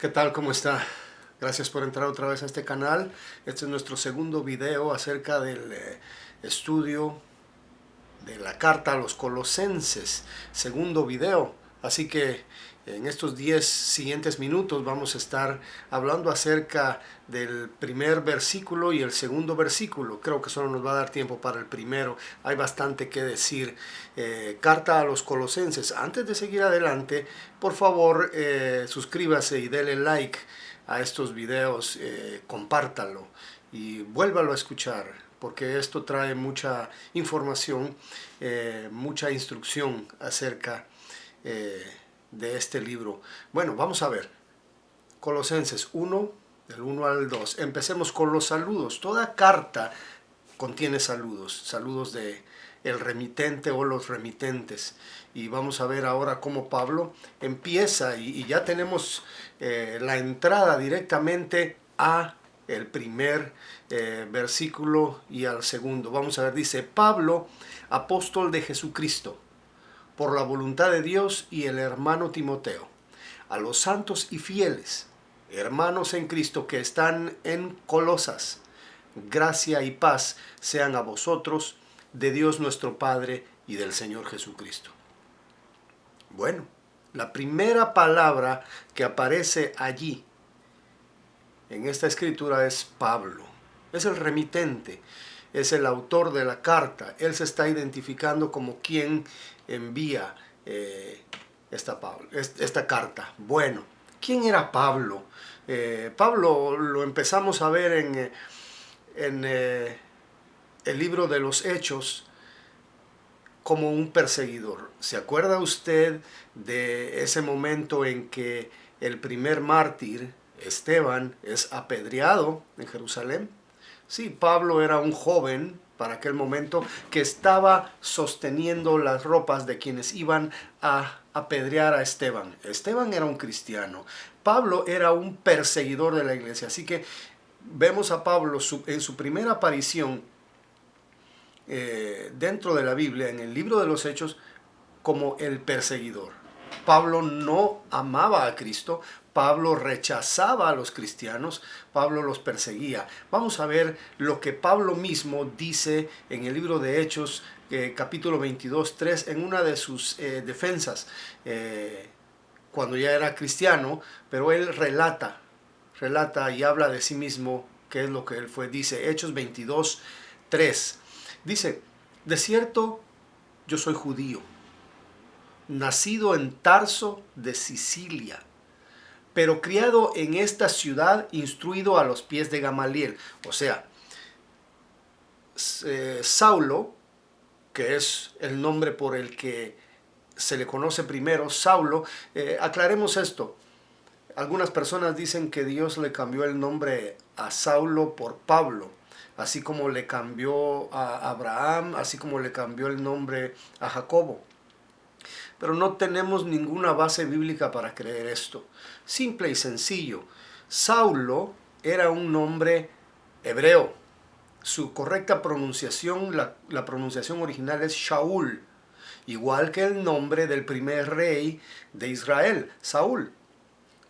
¿Qué tal? ¿Cómo está? Gracias por entrar otra vez a este canal. Este es nuestro segundo video acerca del estudio de la carta a los Colosenses. Segundo video. Así que en estos 10 siguientes minutos vamos a estar hablando acerca del primer versículo y el segundo versículo. Creo que solo nos va a dar tiempo para el primero. Hay bastante que decir. Carta a los Colosenses. Antes de seguir adelante, por favor, suscríbase y dele like a estos videos, compártalo y vuélvalo a escuchar, porque esto trae mucha información, mucha instrucción acerca de este libro. Bueno, vamos a ver. Colosenses 1, del 1 al 2. Empecemos con los saludos. Toda carta contiene saludos, saludos de el remitente o los remitentes. Y vamos a ver ahora cómo Pablo empieza y ya tenemos la entrada directamente a el primer versículo y al segundo. Vamos a ver, dice: Pablo, apóstol de Jesucristo, por la voluntad de Dios, y el hermano Timoteo, a los santos y fieles, hermanos en Cristo que están en Colosas, gracia y paz sean a vosotros, de Dios nuestro Padre y del Señor Jesucristo. Bueno, la primera palabra que aparece allí en esta escritura es Pablo. Es el remitente, es el autor de la carta. Él se está identificando como quien envía esta carta. Bueno, ¿quién era Pablo? Pablo lo empezamos a ver en el libro de los Hechos como un perseguidor. ¿Se acuerda usted de ese momento en que el primer mártir, Esteban, es apedreado en Jerusalén? Sí, Pablo era un joven para aquel momento que estaba sosteniendo las ropas de quienes iban a apedrear a Esteban. Esteban era un cristiano. Pablo era un perseguidor de la iglesia. Así que vemos a Pablo en su primera aparición dentro de la Biblia, en el libro de los Hechos, como el perseguidor. Pablo no amaba a Cristo, Pablo rechazaba a los cristianos, Pablo los perseguía. Vamos a ver lo que Pablo mismo dice en el libro de Hechos, capítulo 22, 3, en una de sus defensas, cuando ya era cristiano, pero él relata y habla de sí mismo, qué es lo que él fue. Dice Hechos 22, 3. Dice: de cierto, yo soy judío, nacido en Tarso de Sicilia, pero criado en esta ciudad, instruido a los pies de Gamaliel. O sea, Saulo, que es el nombre por el que se le conoce primero, Saulo, aclaremos esto. Algunas personas dicen que Dios le cambió el nombre a Saulo por Pablo, así como le cambió a Abraham, así como le cambió el nombre a Jacobo. Pero no tenemos ninguna base bíblica para creer esto. Simple y sencillo. Saulo era un nombre hebreo. Su correcta pronunciación, la pronunciación original es Shaul, igual que el nombre del primer rey de Israel, Saúl.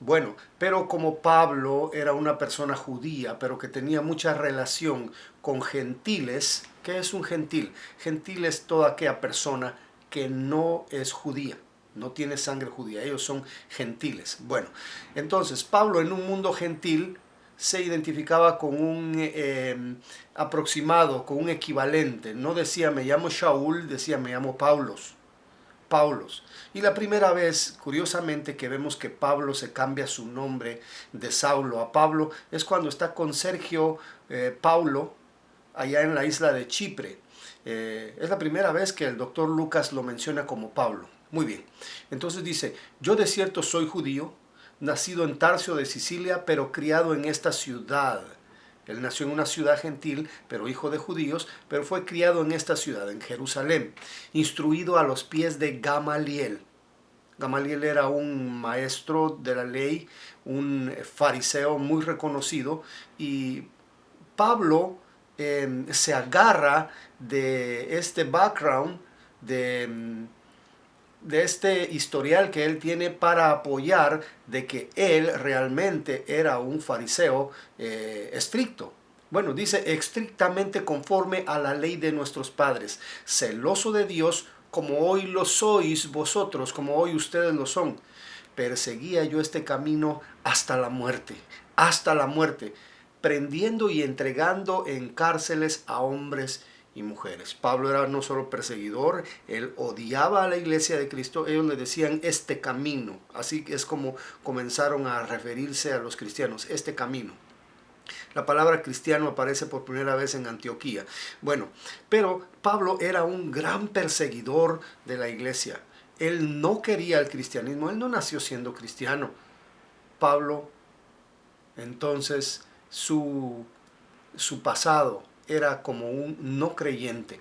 Bueno, pero como Pablo era una persona judía, pero que tenía mucha relación con gentiles, ¿qué es un gentil? Gentil es toda aquella persona que no es judía, no tiene sangre judía, ellos son gentiles. Bueno, entonces Pablo, en un mundo gentil, se identificaba con un aproximado, con un equivalente. No decía me llamo Shaul, decía me llamo Paulos. Y la primera vez, curiosamente, que vemos que Pablo se cambia su nombre de Saulo a Pablo es cuando está con Sergio Paulo allá en la isla de Chipre. Es la primera vez que el doctor Lucas lo menciona como Pablo. Muy bien. Entonces dice: yo de cierto soy judío, nacido en Tarso de Sicilia, pero criado en esta ciudad. Él nació en una ciudad gentil, pero hijo de judíos, pero fue criado en esta ciudad, en Jerusalén, instruido a los pies de Gamaliel. Gamaliel era un maestro de la ley, un fariseo muy reconocido, y Pablo se agarra de este background de de este historial que él tiene para apoyar de que él realmente era un fariseo estricto. Bueno, dice estrictamente conforme a la ley de nuestros padres, celoso de Dios como hoy lo sois vosotros, como hoy ustedes lo son. Perseguía yo este camino hasta la muerte, prendiendo y entregando en cárceles a hombres y mujeres. Pablo era no solo perseguidor, él odiaba a la iglesia de Cristo, ellos le decían este camino, así es como comenzaron a referirse a los cristianos, este camino. La palabra cristiano aparece por primera vez en Antioquía. Bueno, pero Pablo era un gran perseguidor de la iglesia. Él no quería el cristianismo, él no nació siendo cristiano. Pablo, entonces, su pasado era como un no creyente.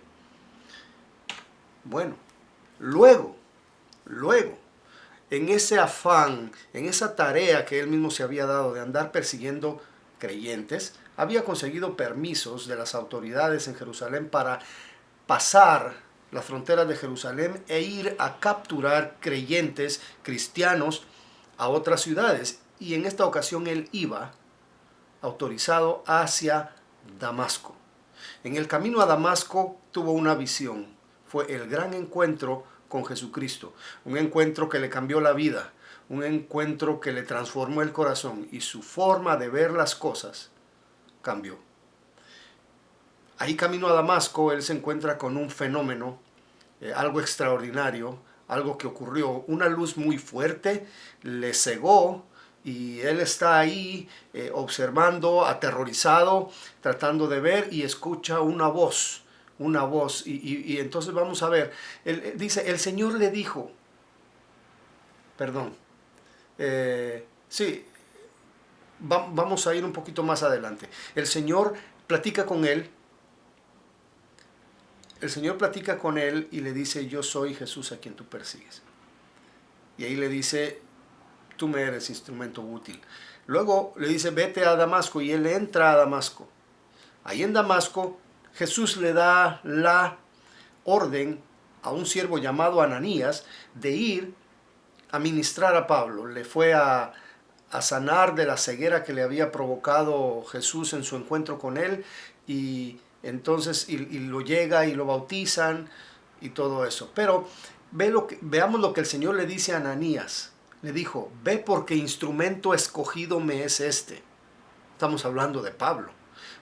Bueno, luego, en ese afán, en esa tarea que él mismo se había dado de andar persiguiendo creyentes, había conseguido permisos de las autoridades en Jerusalén para pasar las fronteras de Jerusalén e ir a capturar creyentes cristianos a otras ciudades. Y en esta ocasión él iba autorizado hacia Damasco. En el camino a Damasco tuvo una visión. Fue el gran encuentro con Jesucristo. Un encuentro que le cambió la vida. Un encuentro que le transformó el corazón y su forma de ver las cosas cambió. Ahí camino a Damasco, él se encuentra con un fenómeno, algo extraordinario, algo que ocurrió. Una luz muy fuerte le cegó y él está ahí observando, aterrorizado, tratando de ver y escucha una voz. Y entonces vamos a ver, él dice, el Señor le dijo, perdón, sí, vamos a ir un poquito más adelante. El Señor platica con él. El Señor platica con él y le dice, yo soy Jesús a quien tú persigues. Y ahí le dice, tú me eres instrumento útil. Luego le dice, vete a Damasco, y él entra a Damasco. Ahí en Damasco, Jesús le da la orden a un siervo llamado Ananías de ir a ministrar a Pablo. Le fue a sanar de la ceguera que le había provocado Jesús en su encuentro con él, y entonces y lo llega y lo bautizan y todo eso. Pero veamos lo que el Señor le dice a Ananías. Le dijo, ve porque instrumento escogido me es este. Estamos hablando de Pablo.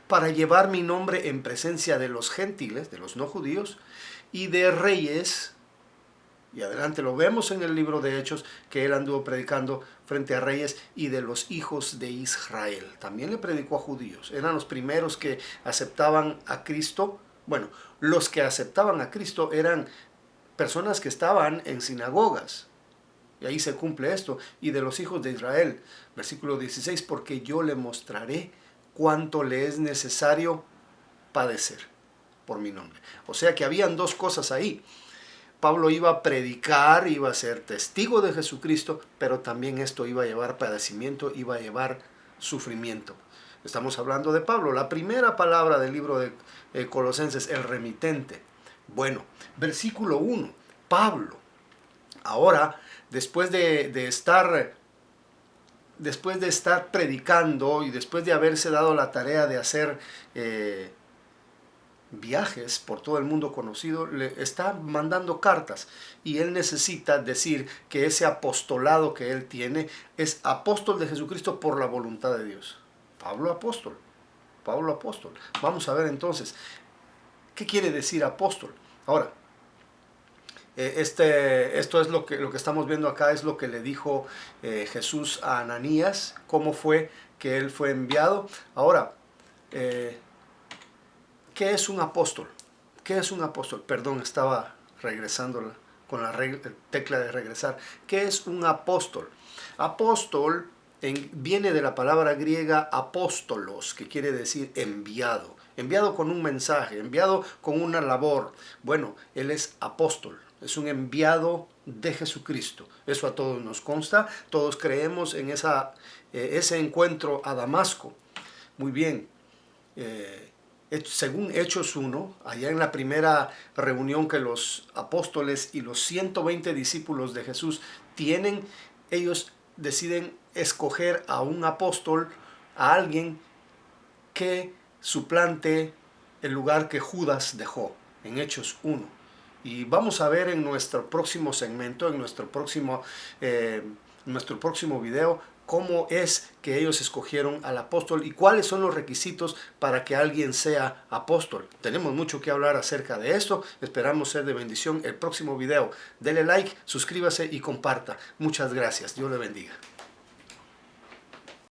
Para llevar mi nombre en presencia de los gentiles, de los no judíos, y de reyes. Y adelante lo vemos en el libro de Hechos, que él anduvo predicando frente a reyes y de los hijos de Israel. También le predicó a judíos. Eran los primeros que aceptaban a Cristo. Bueno, los que aceptaban a Cristo eran personas que estaban en sinagogas. Y ahí se cumple esto. Y de los hijos de Israel, versículo 16, porque yo le mostraré cuánto le es necesario padecer por mi nombre. O sea que habían dos cosas ahí. Pablo iba a predicar, iba a ser testigo de Jesucristo, pero también esto iba a llevar padecimiento, iba a llevar sufrimiento. Estamos hablando de Pablo. La primera palabra del libro de Colosenses, el remitente. Bueno, versículo 1. Pablo, ahora, después de estar predicando y después de haberse dado la tarea de hacer viajes por todo el mundo conocido, le está mandando cartas, y él necesita decir que ese apostolado que él tiene es apóstol de Jesucristo por la voluntad de Dios. Pablo apóstol. Vamos a ver entonces, ¿qué quiere decir apóstol? Ahora, esto es lo que estamos viendo acá, es lo que le dijo Jesús a Ananías, cómo fue que él fue enviado. Ahora, ¿qué es un apóstol? ¿Qué es un apóstol? Perdón, estaba regresando con la tecla de regresar. ¿Qué es un apóstol? Apóstol viene de la palabra griega apóstolos, que quiere decir enviado. Enviado con un mensaje, enviado con una labor. Bueno, él es apóstol, es un enviado de Jesucristo. Eso a todos nos consta, todos creemos en ese encuentro a Damasco. Muy bien. según Hechos 1, allá en la primera reunión que los apóstoles y los 120 discípulos de Jesús tienen, ellos deciden escoger a un apóstol, a alguien que suplante el lugar que Judas dejó en Hechos 1. Y vamos a ver en nuestro próximo segmento, en nuestro próximo video, cómo es que ellos escogieron al apóstol y cuáles son los requisitos para que alguien sea apóstol. Tenemos mucho que hablar acerca de esto. Esperamos ser de bendición el próximo video. Dele like, suscríbase y comparta. Muchas gracias. Dios le bendiga.